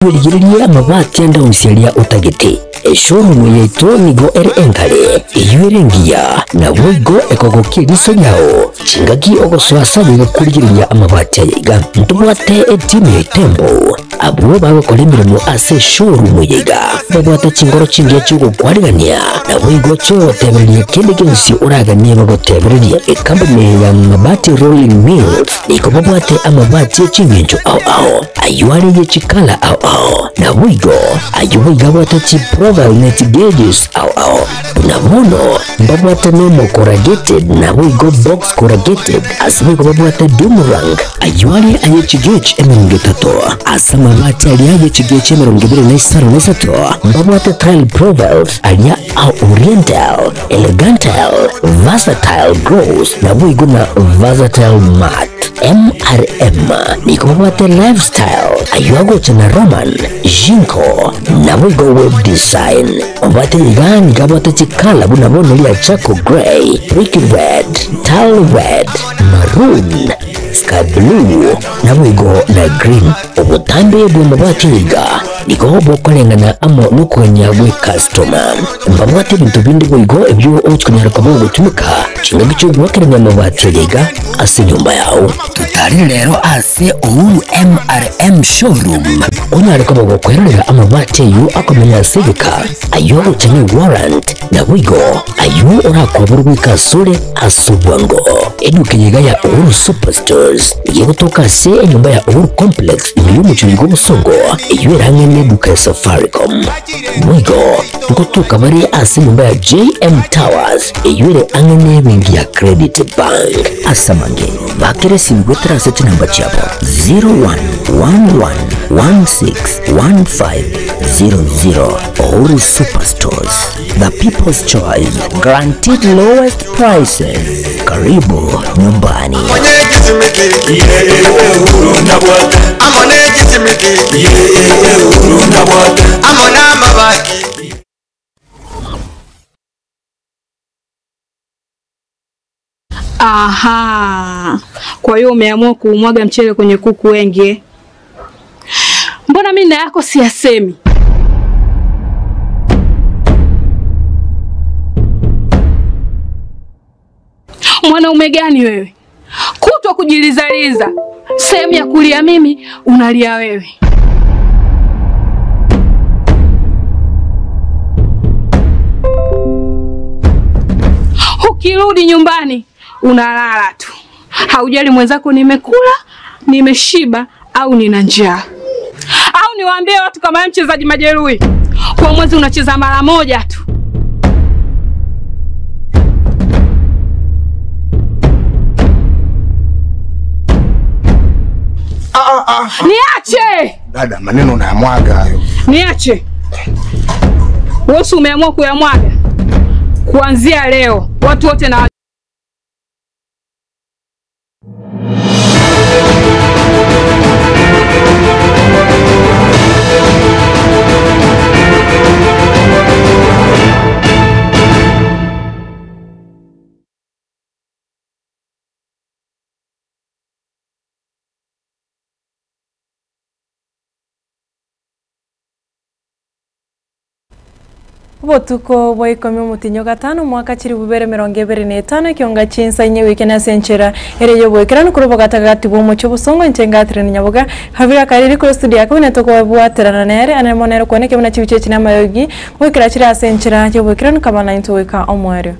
Yirigiria amabati anda usialia utagete showroom yetu nigo enkale yurengia na wigo ekogokiri nisonyao chingaki ogoswasa kurigiriria amabati yiga ntubwate etime tembo abo bagokolemirimo ase showroom yiga babwate chingoro chingiye chugo kwarigania na wigo cho tebelie kende gensi uraganie bagotebelia company ya mabati rolling mills niko babwate amabati chingenjo ao ayuari ye chikala ao na wigo ayuwiga bwate chi proval net gauges ao na mono babwate no corrugated na wigo box corrugated asimigo babwate boomerang ayuari aye chigech emerungetato asama bati aliaye chigech emerungibire na isaro nesato babwate tile provals alia au oriental elegantal versatile grows na wigo na versatile mat MRM niko babwate lifestyle ayuago chana roman jinko na wigo web design babwate yigani kabwate chikala buna bono lia chako grey brick red tile red maroon sky blue na wigo na green obutambe bwe babwate yiga niko bokolengana amo nukwenya gwe customer babwate bintu bindi wigo ebyo ochkunyara kwa bogo tumika chingagicho gwakerenya mabwate yiga ase nyumba yao tutari lero ase Uhuru MRM showroom onyare kwa bogo kwerera amabwate yu akomenya sigika ayo chanye warrant na wigo ayo orakwa burwika sole asubwango eduke yiga ya Uhuru Superstores yegotoka se nyumba ya Uhuru Complex muri muchugo busongo iyo rangene duka Safaricom wigo ngotoka bari ase nyumba ya JM Towers iyo angene bengi ya Credit Bank asamange bakere simgotera sete namba chabo 0111161500 Uhuru Superstores, the people's choice, guaranteed lowest prices. Karibu nyumbani. Aha, kwa hiyo umeamua kuumwaga mchele kwenye kuku wengi. Mbona mimi na yako siyasemi? Mwanaume gani wewe? Kutwa kujilizaliza. Sehemu ya kulia mimi, unalia wewe. Ukirudi nyumbani, unalala tu. Haujali mwenzako nimekula, nimeshiba au nina njaa. Au niwaambie watu kama mchezaji majeruhi. Kwa mwezi unacheza mara moja tu. Niache! Dada, maneno unayamwaga hayo. Niache. Wewe umeamua kuyamwaga. Kuanzia leo, watu wote na Botuko boikomi mutinyo gatano mwaka chiri bubere 2025 kionga chinsa inye wikena senchera ere yo boikirano kurobo gatagati bo mucho busongo intengatire nyabuga habira kariri ko studio yako netoko bwaterana nere anemonero koneke muna chibiche china mayogi wikira chira senchera yo boikirano kama 9 wika omwere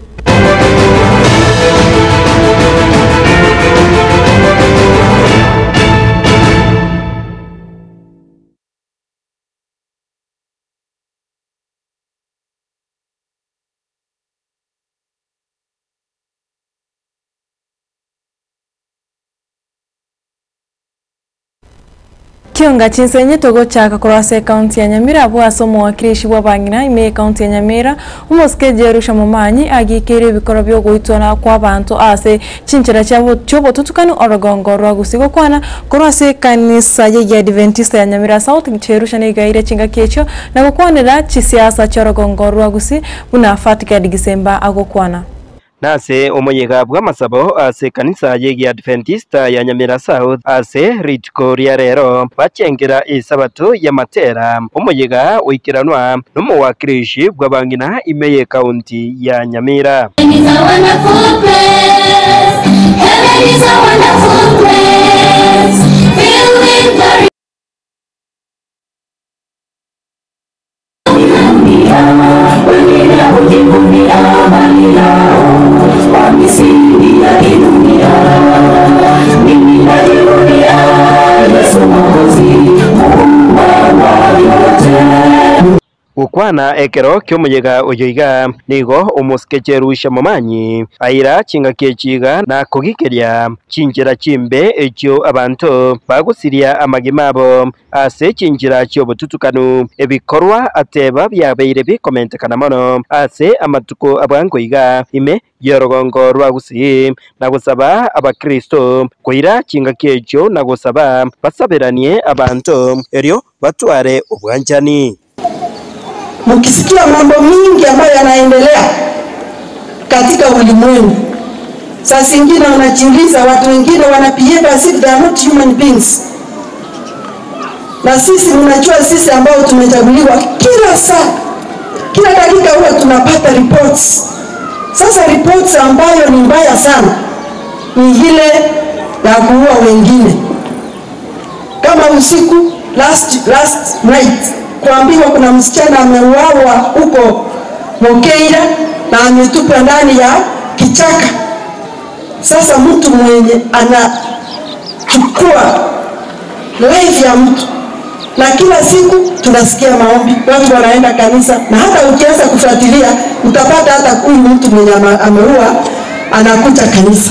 Kionga chinsenye togo chaka kurase county ya Nyamira abo asomo wakirishi wa bangina ime county ya Nyamira umuske jerusha mumanyi agikere bikoro byo guhitona kwa bantu ase chinchira cyabo cyobo tutukano orogongo rwagusigo kwana kurase kanisa ya Adventista ya Nyamira South gicherusha ne gaire chinga kecho na gukwanira chisiasa cyorogongo rwagusi bunafatika Disemba agokwana nase omoyega bwa masabo ase kanisa yegi Adventista ya Nyamira South ase ritko ria rero bachengera isabato ya matera omoyega oikiranwa n'umuwakirishi bw'abangina imeye kaunti ya Nyamira. Ukwana ekero ky'omuyega oyoiga nigo omusikecherusha momanyi aira chingakechiga na kugikeria chinjira chimbe ekyo abantu bagusiria amagimabo ase chinjira cy'obututukanu ebikorwa ateba byabeire bikomentekana mono ase amatuko abangoiga ime yorogongo rwagusi na gusaba abakristo koira chingakekyo na gusaba basaberanie abantu eryo batware obwanjani. Mkisikia mambo mingi ambayo yanaendelea katika ulimwengu, saa zingine unajiuliza watu wengine wanapihave as if they are not human beings. Na sisi mnajua sisi ambao tumechaguliwa kila saa, kila dakika huwa tunapata reports. Sasa reports ambayo ni mbaya sana ni ile ya kuua wengine. Kama usiku last night kuambiwa kuna msichana ameuawa huko Mokeira na ametupwa ndani ya kichaka. Sasa mtu mwenye anachukua life ya mtu, na kila siku tunasikia maombi, watu wanaenda kanisa, na hata ukianza kufuatilia utapata hata huyu mtu mwenye ameua anakuja kanisa.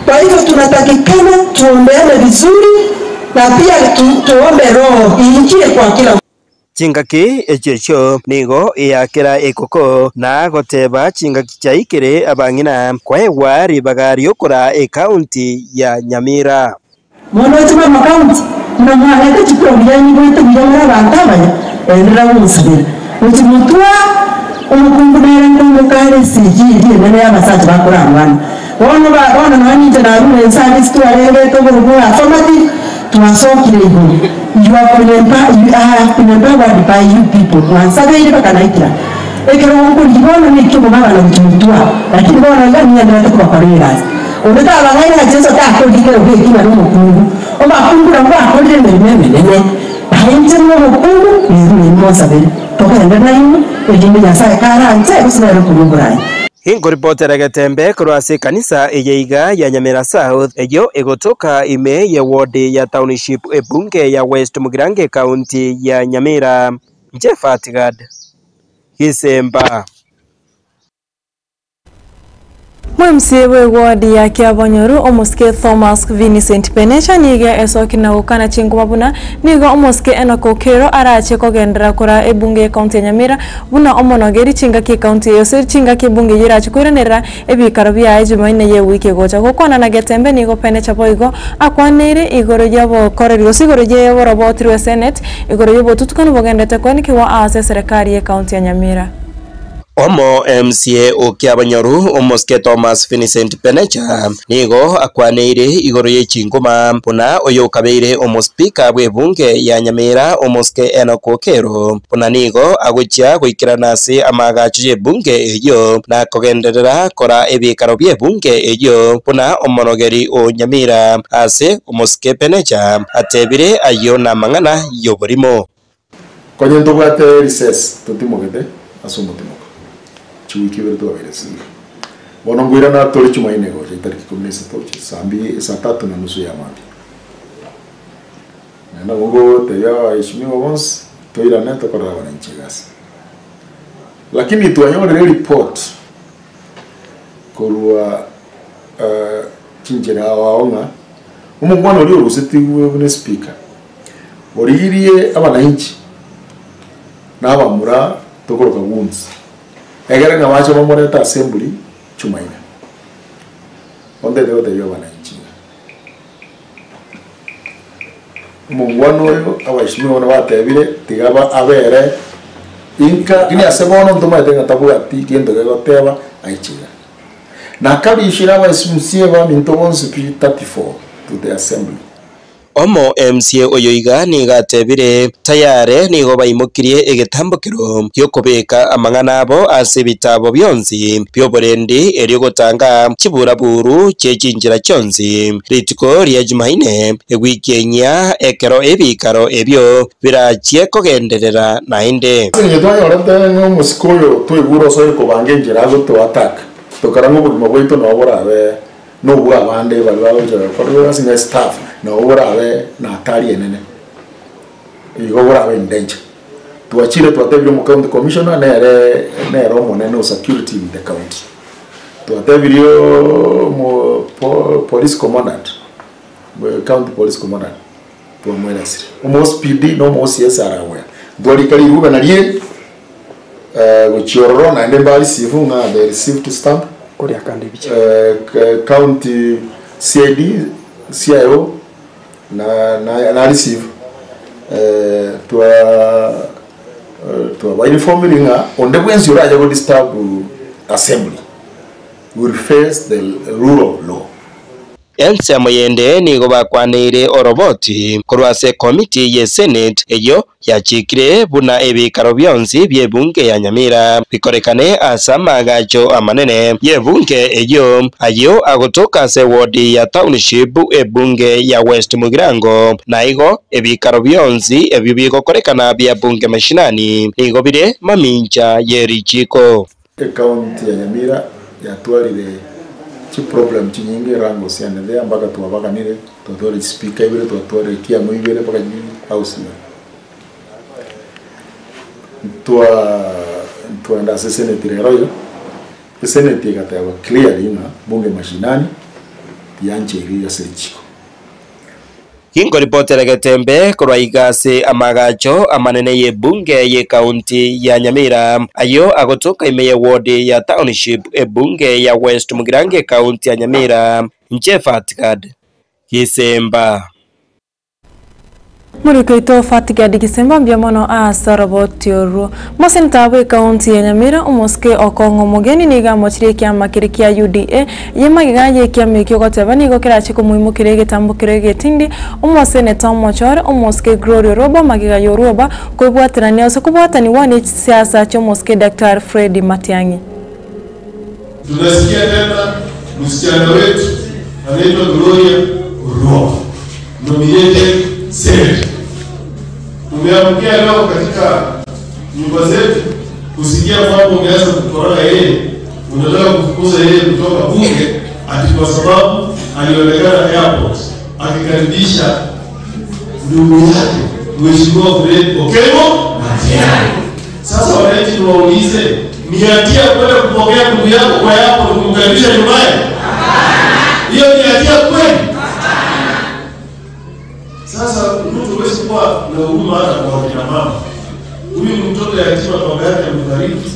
Kwa hivyo tunatakikana tuombeane vizuri na pia tuombe roho iingie kwa kila chingaki echecho nigo yakira ekoko na goteba chingaki chaikire abangina kwaewa ribagari okora county ya Nyamira. Mono chuma county na mwana chikoro byanyi boite byamara bantabanya endera umusabira utimutwa umukumbura ngomukare sijiri nene abasaza bakurangwana bona nani tanaru ensani stware to burbu affirmative tuwasokire ibu. You have been empowered by you people. Tuwasabe bakanaitira. Ekero ngo libona nikyo mabana n'umutumwa. Lakini bona ngani yandira kubakorera. Ubeta abanganya Jesu takogikero kwekina n'umukungu. Oba kumbura ngo akorere nene. Bahenze n'umukungu ni mosabere. Tokenda nayo ejinde yasaye karanje kusinara kurumburayi. Hingo ripotera gatembe kurwase kanisa eyeiga ya Nyamira South eyo egotoka ime ya ward ya township ebunge ya West Mugirange county ya Nyamira. Jefatigad Hisemba Mwemsiwe wadi ya Kiabonyoru omuske Thomas Vincent Penecha niga esokina gukana chinguma buna niga omuske Enoko Kero arache kogendera kora ebunge county ya Nyamira buna omonogeri chingaki county yose chingaki bunge yirache kurenera ebikaro bya Jumaine ye wiki gocha gukona na getembe nigo Penecha boigo akwanere igoro yabo korero sigoro ye robotirwe senate igoro yabo tutukana bogendete kwaniki wa ase serikali ya county ya Nyamira. Omo MCA Okiabonyoru omuske Thomas Vincent Penecha nigo akwaneire igoro y'ekingoma puna oyo kabeire omuspika bw'ebunge ya Nyamira omuske Enoko Kero puna nigo agocha goikirana ase amagacho y'ebunge eyo na kogenderera kora ebikaro by'ebunge eyo puna omonogeri o Nyamira ase omuske Penecha atebire ayo na mang'ana y'oburimo konye ntobwate recess totimogete asomotimo chuiki verdo averesi bono ngwira na tori Jumaine goje tariki 13 sambi saa 3:30 ya mambi na ngo teya ishimiwa once toira neta kwa wananchi gasi lakini tuanyore report kurwa chinjera waonga umugwana uri uruseti we speaker oririe abananchi n'abamura tokoroka wunzi egera ngawacho mamoreta assembly Jumaine onde deo de wananchi mungwano yo abashimi wana batebire tigaba abere inka kini asebono ntoma tenga tabu ati kiendo gego teba aichiga na kali shira wa SMC wa minto wonse pi 34 to the assembly. Omo MCA oyoiga ni gatebire tayare ni go baimukirie egetambukiro yo kubeka amangana abo asibitabo byonzi byoborendi eri gutanga kiburaburu cyechinjira cyonzi ritiko rya Jumaine egwikenya ekero ebikaro ebyo birachie kogenderera nainde Nyedonya orete ngo musikoyo twiguro so ko bangenjira go attack to karango bugimo bwito no burabe no bwa bande balwa jo ko singa staff no burabe na atari enene igo burabe ndenje tuachire twatebire mu county commissioner na ero monene security in the county twatebire mu police commandant county police commandant to mwelesire almost PD no mo CSR aware dori kali ruba na lie gochiororo na ndemba receive na the received stamp kuri akandi biche county CID CIO na receive to by informing on the ones you raja go disturb assembly will face the rule of law. Ense moyende ni go bakwanire oroboti kurwase committee ye Senate eyo yachikire buna ebikaro byonzi byebunge ya Nyamira bikorekane asama gacho amanene yebunge eyo ayo agotoka se ward ya township ebunge ya West Mugirango naigo ebikaro byonzi ebibiko korekana bya bunge mashinani nigo bire mamincha yerichiko county ya Nyamira yatwarire chi problem chinyingi rango sianelea mpaka tuwabaganire tutore speaker ibire tutore kia muibire paka jini house tuenda senate rero senate katawa clearly na bunge mashinani yanche iri ya serichiko Kingo ripotera Getembe kurwaigase amagacho amanene ye bunge ye county ya Nyamira ayo agotoka imeye ward ya township ebunge ya West Mugirango county ya Nyamira Nchefatikad Kisemba Murikoito Fatigadi Kisemba mbiamono asarabotioru Masentabwe county ya Nyamira umuske okongo mugeni niga mochire kya makiriki ya UDA yemagigaye kya mikyo gotebani go kirachiko muhimu kirege tambukire getindi umuseneta mochore umuske Glory Roba magiga yoruba kwebwatirania ose kubwatani wani siasa cho muske Dr. Fred Matiang'i. Tunasikia tena msichana wetu anaitwa Gloria Roba nominated Senate. Tumeamkia leo katika nyumba zetu kusikia mambo umeanza kukorona yeye, unataka kufukuza yeye kutoka bunge ati kwa sababu alionekana airport akikaribisha ndugu yake Mheshimiwa Fred Okemo Matiang'i. Sasa wananchi tuwaulize, ni hatia kwenda kupokea ndugu yako kwa airport kumkaribisha nyumbani? Hiyo ni hatia kweli? Sasa mtu huwezi kuwa na huruma hata kwa kina mama. Huyu mtoto yatima baba yake amefariki,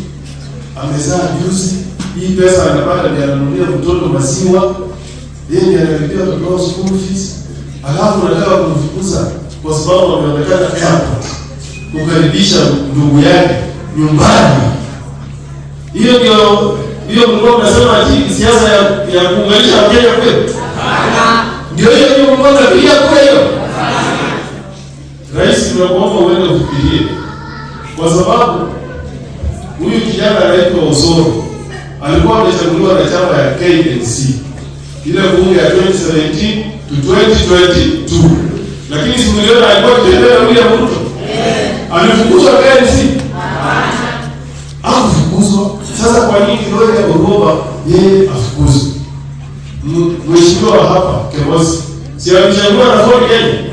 amezaa juzi, hii pesa anapata ndio ananunulia mtoto maziwa, yeye analipia watoto school fees, alafu anataka kumfukuza kwa sababu ameonekana airport kukaribisha ndugu yake nyumbani. Hiyo mlikuwa mnasema ati siasa ya kuunganisha Wakenya kwetu? Ndio hiyo mlikuwa mnapigia kura hiyo? Rais, tunakuomba uende ufikirie, kwa sababu huyu kijana anaitwa Osoro alikuwa amechaguliwa na chama ya KNC ile bunge ya 2017 to 2022, lakini si milioni alikuwa kitembea na William Ruto. Alifukuzwa KNC? Hakufukuzwa. Sasa kwa nini Gloria Roba yeye afukuzwe? Mheshimiwa hapa Kemosi si alichaguliwa na Ford Kenya?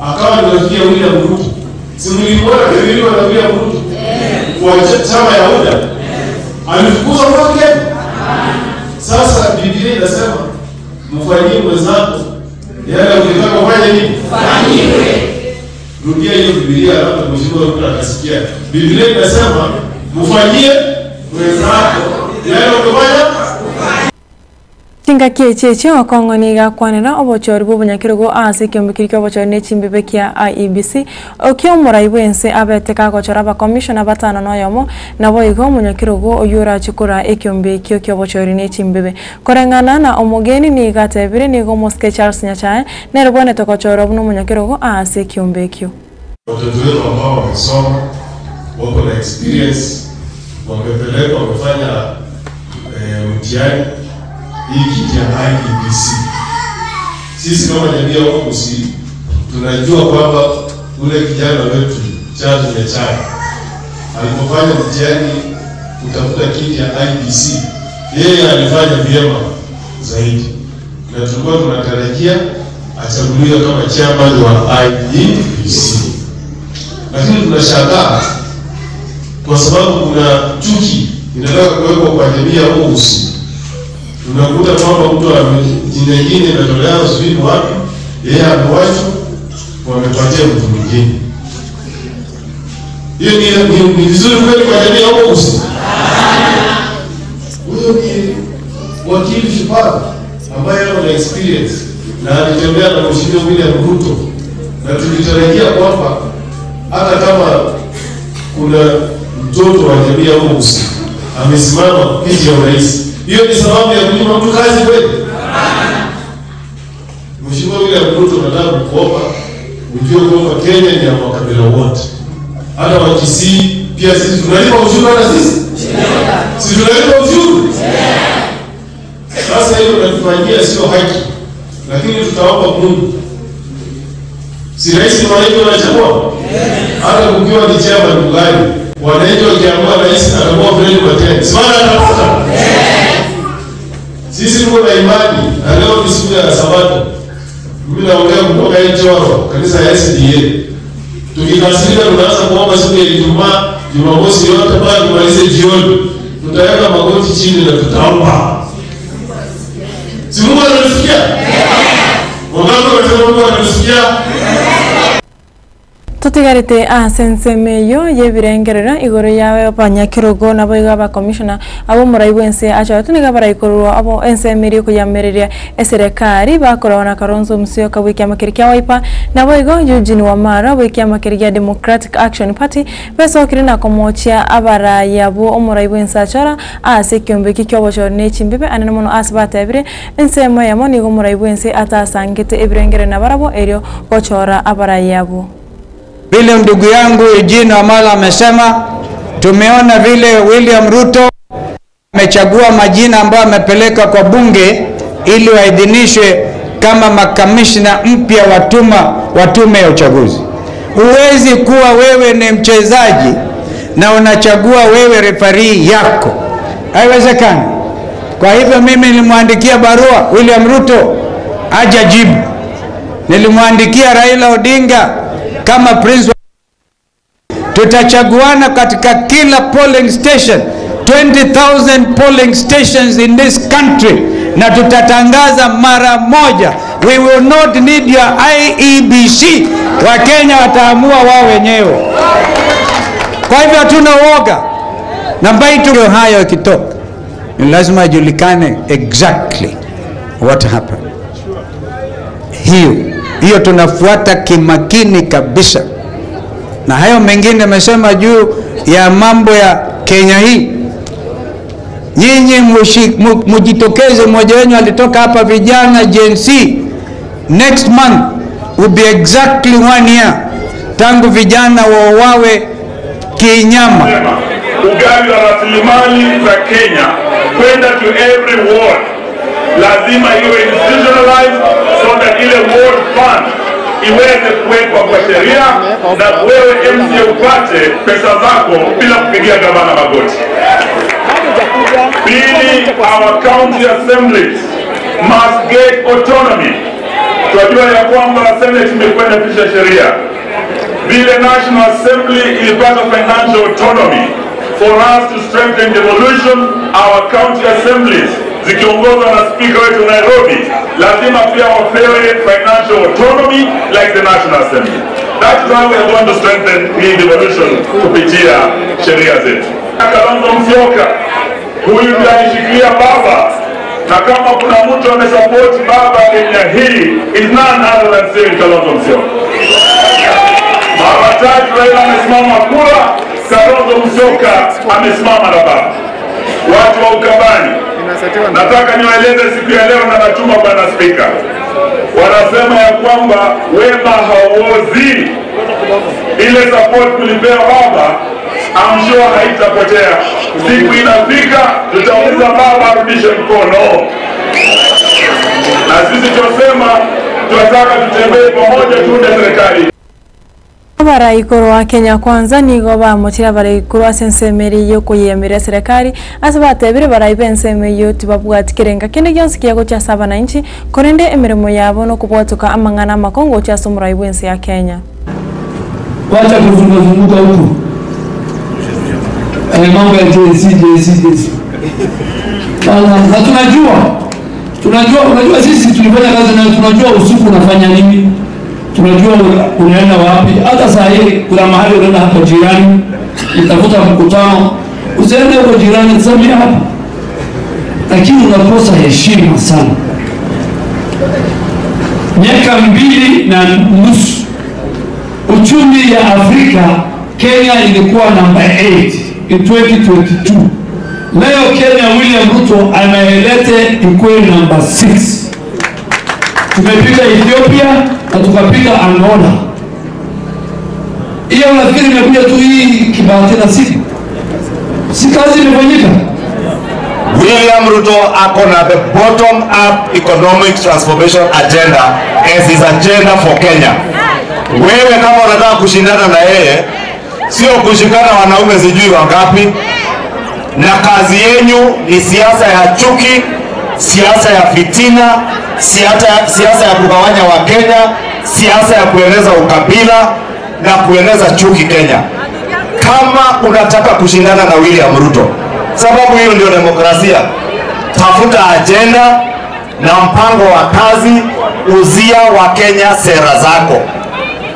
Akawa ni rafiki ya William Ruto. Si mlimwona kuziliwa na William Ruto? Kwa chama ya UDA. Alifukuzwa kwa Kenya? Sasa Biblia inasema mfanyie mwenzako yale unataka kufanya nini? Fanyiwe. Rudia hiyo Biblia labda Mheshimiwa Ruto akasikia. Biblia inasema mfanyie mwenzako yale unataka Chinga cheche okongoni gakwanira obochori bw'obunyakirugo ase kiombekirikio obochori n'echimbibe kia IEBC okiomurai bwense abeteka gochora abakomishona batano noyomo nabo igo omunyakirugo oyura chikura ekiombekio kiobochori n'echimbibe korengana na omogeni ni gatebire nigo Moske Charles Nyachae nerobone tokochora buno omunyakirugo ase kiombekio. Watoto wetu ambao wamesoma wako na experience wamepelekwa wamefanya mtihani hii kiti ya IEBC. Sisi kama jamii ya Wakusi tunajua kwamba ule kijana wetu Charles Nyachae alipofanya mtihani kutafuta kiti ya IEBC, yeye alifanya vyema zaidi, na tulikuwa tunatarajia achaguliwe kama chairman wa IEBC. Lakini tunashangaa kwa sababu kuna chuki inataka kuwekwa kwa jamii ya Wakusi. Tunakuta kwamba mtu jina lingine linatolewa sivyo wapi, yeye amewachwa wamepatia mtu mwingine. Hiyo ni vizuri kweli kwa jamii ya Wakusi? Huyo ni wakili shupavu ambaye ana experience na alitembea na Mheshimiwa William Ruto, na tulitarajia kwamba hata kama kuna mtoto wa jamii ya Wakusi amesimama kiti ya urais, hiyo ni sababu ya kunyima mtu kazi kweli? Mheshimiwa William Ruto nataka kuomba ujue kwamba Kenya ni ya makabila wote. Hata Wakisii pia sisi tunalipa ushuru hata sisi. Sisi tunalipa ushuru. Sasa hiyo tunatufanyia sio haki. Lakini tutaomba Mungu. Si rais ni wananchi wanachagua? Hata kukiwa ni chama gani, wananchi wakiamua rais atakuwa Fred Matiang'i. Simama atapata. Sisi tuko na imani na leo ni siku ya Sabato. Mimi naongea kutoka Njoro, kanisa ya SDA. Tukikasirika tunaanza kuomba siku ya Ijumaa, Jumamosi yote mpaka tumalize jioni. Tutaweka magoti chini na tutaomba. Si Mungu anatusikia? Wangapi wanasema Mungu anatusikia? Tutigarite asensemeyo yebirengerera igoro yawe abanyakirugo nabo igaba commissioner abo murai bwense acha tuniga baraikorwa abo ensemeri kuyamereria eserikali bakorana Kalonzo Musyoka wiki amakirikia Wiper nabo igo Eugene Wamalwa wiki amakirikia Democratic Action Party besokire na komochia abaraya bo omurai bwense achara ase kiombeki kyobochoro n'echimbibe anene mono asbatebire ensemo yamo nigo murai bwense atasangite ebirengere na barabo erio gochora abaraya bo. Vile ndugu yangu Eugene Wamalwa amesema, tumeona vile William Ruto amechagua majina ambayo amepeleka kwa bunge ili waidhinishwe kama makamishna mpya wa tume ya uchaguzi. Huwezi kuwa wewe ni mchezaji na unachagua wewe referee yako. Haiwezekani. Kwa hivyo mimi nilimwandikia barua William Ruto hajajibu. Nilimwandikia Raila Odinga kama prince. Tutachaguana katika kila polling station, 20,000 polling stations in this country, na tutatangaza mara moja. We will not need your IEBC. Wakenya wataamua wao wenyewe. Kwa hivyo hatuna uoga. Na mbaitu hayo ikitoka, ni lazima ijulikane exactly what happened. Hiyo tunafuata kimakini kabisa. Na hayo mengine amesema juu ya mambo ya Kenya hii. Nyinyi mujitokeze, mmoja wenu alitoka hapa vijana Gen Z. Next month will be exactly 1 year tangu vijana wawe kinyama. Ugavi wa rasilimali za Kenya kwenda to every ward lazima iwe institutionalized so that ile ward fund iweze kuwekwa kwa sheria na wewe MCA upate pesa zako bila kupigia gavana magoti. Pili, our county assemblies must get autonomy. Tunajua ya kwamba Senate imekwenda pisha sheria. Vile National Assembly ilipata financial autonomy, for us to strengthen devolution, our county assemblies zikiongozwa na speaker wetu Nairobi lazima pia wapewe financial autonomy like the National Assembly. That's how we are going to strengthen the devolution kupitia sheria zetu. Kalonzo Musyoka huyu ndiye alishikilia baba na kama kuna mtu amesapoti baba Kenya hii is none other than Cyril Kalonzo Musyoka. Mara tatu Raila amesimama kula, Kalonzo Musyoka amesimama na baba. Watu wa Ukambani, nataka niwaeleze siku ya leo na natuma bwana Spika. Wanasema ya kwamba wema hauozi. Ile support tulipea baba, I'm sure haitapotea. Siku inafika tutauliza baba arudishe mkono. Na sisi tunasema tunataka tutembee pamoja tuunde serikali. Baraikuru wa Kenya Kwanza nigo bamutira baraikuru asensemeri yo kuyemera serikali asabatebire baraibensemeri yo tibabwati kirenga kinde gyonse kiyago cha 7 korende emirimo yabo no kubwatuka amangana makongo cha sumura ibwense ya Kenya. Wacha kuzunguka huko. Mambo ya JC. Na tunajua sisi tulifanya kazi na tunajua usiku unafanya nini. Tunajua unaenda wapi. Hata saa hii kuna mahali unaenda hapa jirani, utafuta mkutano, usiende huko jirani samia hapa. Lakini unakosa heshima sana. Miaka 2.5 uchumi ya Afrika, Kenya ilikuwa namba 8 in 2022. Leo Kenya William Ruto anaelete ikuwe namba 6. Tumepita Ethiopia na tukapita Angola. Hiyo nafikiri imekuja tu hii kibahati na si kazi imefanyika. William Ruto akona the bottom up economic transformation agenda as his agenda for Kenya. Wewe kama unataka kushindana na yeye, sio kushikana wanaume sijui wangapi, na kazi yenu ni siasa ya chuki, siasa ya fitina, siasa ya kugawanya wa Kenya, siasa ya kueneza ukabila na kueneza chuki Kenya. Kama unataka kushindana na William Ruto, sababu hiyo ndio demokrasia, tafuta agenda na mpango wa kazi, uzia wa Kenya sera zako.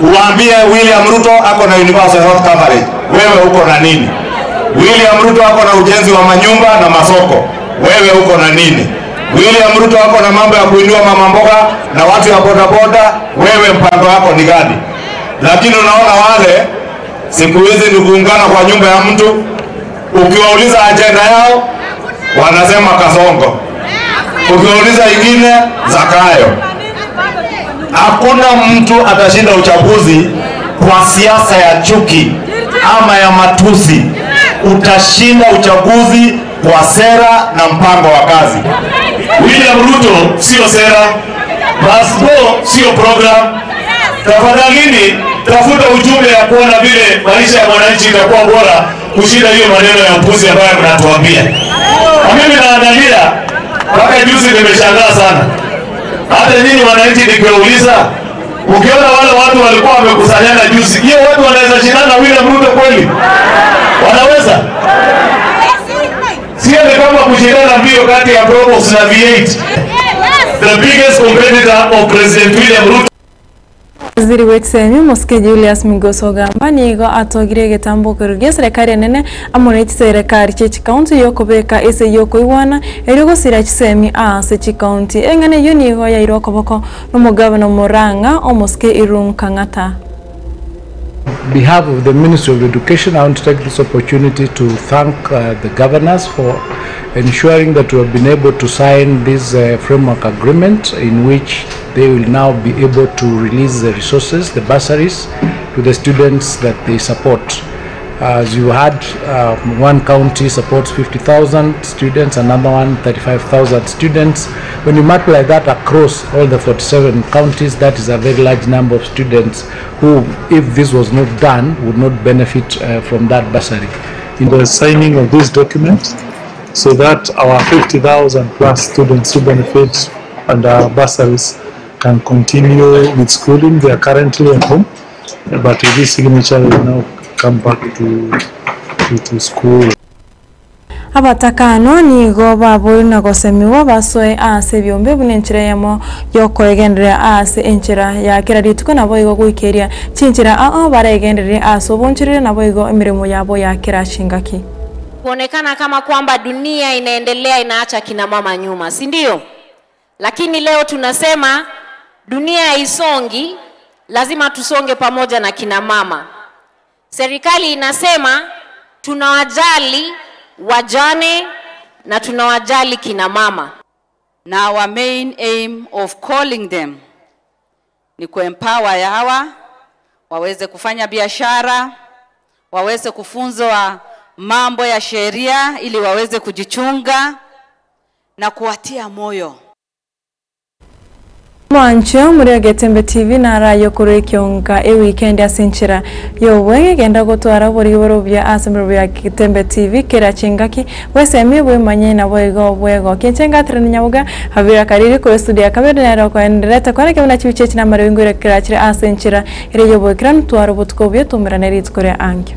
Uambie William Ruto ako na universal health coverage, wewe uko na nini? William Ruto ako na ujenzi wa manyumba na masoko, wewe uko na nini? William Ruto ako na mambo ya kuinua mama mboga na watu ya bodaboda, wewe mpango wako ni gani? Lakini unaona wale siku hizi ni kuungana kwa nyumba ya mtu, ukiwauliza agenda yao wanasema Kasongo, ukiwauliza ingine Zakayo. Hakuna mtu atashinda uchaguzi kwa siasa ya chuki ama ya matusi. Utashinda uchaguzi kwa sera na mpango wa kazi. William Ruto sio sera, Basbo sio program. Tafadhalini tafuta ujumbe ya kuona vile maisha ya mwananchi itakuwa bora kushinda hiyo maneno ya upuzi ambayo mnatuambia. Mimi naangalia mpaka juzi nimeshangaa sana. Hata nyinyi wananchi nikiwauliza, ukiona wale watu walikuwa wamekusanyana juzi, hiyo watu wanaweza shindana na William Ruto kweli? Wanaweza? Sio ni kama kushindana mbio kati ya Probox na V8. The biggest competitor of President William Ruto. Waziri w'ekisemi Muske Julius Migoso gamba nigo atogire getambo kurugia serikali nene amoneti serikali chechi county yokobeka ese yokoiwana erigo sira kisemi sechi county engane yo nigo ya irokoboko n'umugabano Muranga omuske Irung Kangata. On behalf of the Ministry of Education, I want to take this opportunity to thank the governors for ensuring that we have been able to sign this framework agreement in which they will now be able to release the resources, the bursaries, to the students that they support. As you had, one county supports 50,000 students, another one 35,000 students. When you multiply that across all the 47 counties, that is a very large number of students who, if this was not done, would not benefit from that bursary. In the signing of this document, so that our 50,000 plus students who benefit under bursaries can continue with schooling. They are currently at home, but with this signature they will now come back to school. Abatakano nigo baburi na gosemiwa basoe ase byombe bunenchira yamo yokoegendera ase enchira ya kirarituko nabo igo gwikeria chinchira baregendere ase obonchirire nabo igo emirimo yabo ya kirashingaki. kuonekana kama kwamba dunia inaendelea inaacha kina mama nyuma, si ndio? Lakini leo tunasema dunia haisongi, lazima tusonge pamoja na kina mama. Serikali inasema tunawajali wajane na tunawajali kina mama. Now our main aim of calling them ni kuempower hawa waweze kufanya biashara, waweze kufunzwa mambo ya sheria ili waweze kujichunga na kuwatia moyo. Mwancho muri Getembe TV na rayo kuri kyonga e weekend asinchira yowe genda gutwara buri boro bya Assembly ya Getembe TV kera chingaki wese mibwe manye na bwego kencenga nyabuga habira kariri ko studio akabere na roko endereta kwana kemuna chibiche na marwingure kera chira asinchira ire yobo kran twara butko byo tumira nerit kore angyo.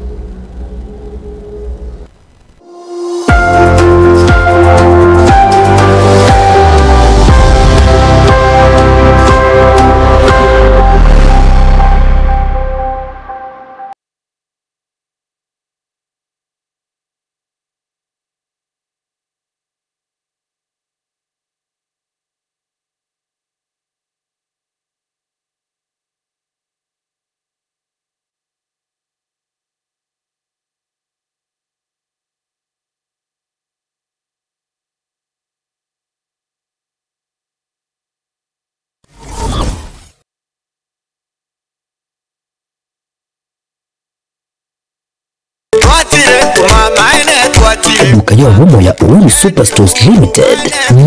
Eduka ya Womo ya Uhuru Superstores Limited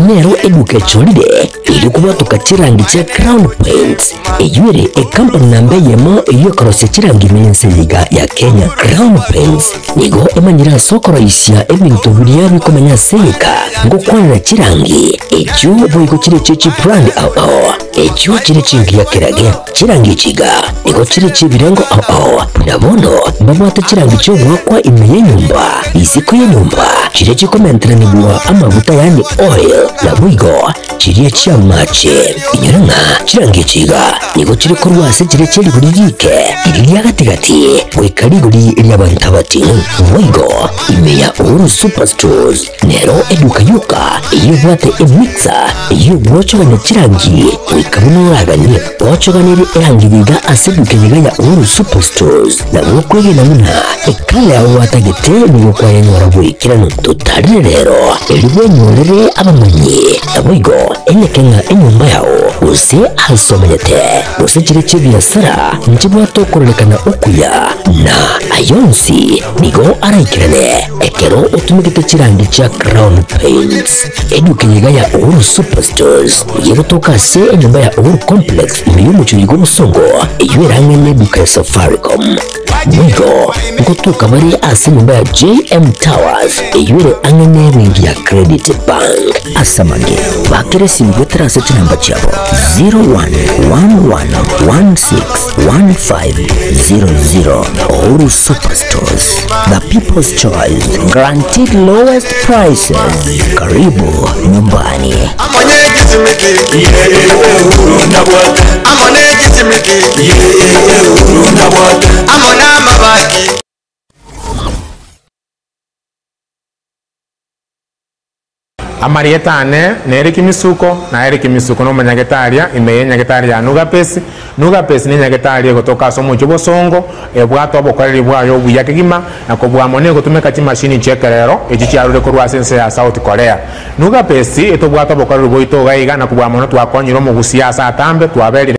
nero eduka cholide ili kubatuka chirangi cha Crown Paints eyure company nambe yemo iyo korose chirangi mense liga ya Kenya. Crown Paints nigo emanyira sokoro isya ebintu buriya bikomanya seka ngo kwanira chirangi echo boyiko chire chechi brand ao echo chire chingi ya kerage chirangi chiga nigo chire chibirengo ao nabono babata chirangi cyo wakwa imeye nyumba isiko ya nyumba chire chikomentera nibwa amavuta yani oil na bwigo chire chamache inyuranga chirangi chiga nigo chire korwase chire chiri kuririke iriya gatigati wekariguri lyabantabati bwigo imeya Uhuru Superstores nero eduka yuka iyo bwate emixer iyo bwocho bane chirangi wikabuno ragani bwocho ganiri erangiga aseduke yiga ya Uhuru Superstores na bwokwege na muna ekale ya watagete nigo kwa yenyora bwikirano tutari rero elibwe nyolere abamanyi nabwigo enekenga enyumba yao use asomete use chire chibiasara nchibwa tokorelekana okuya na ayonsi nigo araikirane ekero utumikite chirangi cha Crown Paints eduke yiga ya Uhuru Superstores yegotoka se enyumba ya Uhuru Complex muyumu chuyigo musongo eyuerangene duka ya Safaricom Nigo ngotuka bari ase nyumba ya JM Towers eyure angene wingi ya Credit Bank asamage bakere simbetera se namba chabo 0111161500 Uhuru Superstores, the people's choice, guaranteed lowest prices. Karibu nyumbani. Amarietane nere kimisuko na ere kimisuko no manyagetaria imeye nyagetaria nugapesi ni nyagetaria gotoka somo chobosongo ebwato bokoreri bwayo buyakigima na kobwamone gotumeka chimashini chekerero echichiarure korwa sense ya South Korea nugapesi etobwato bokoreri boito gaiga na kobwamone twakonyiro mugusia sa tambe twaberi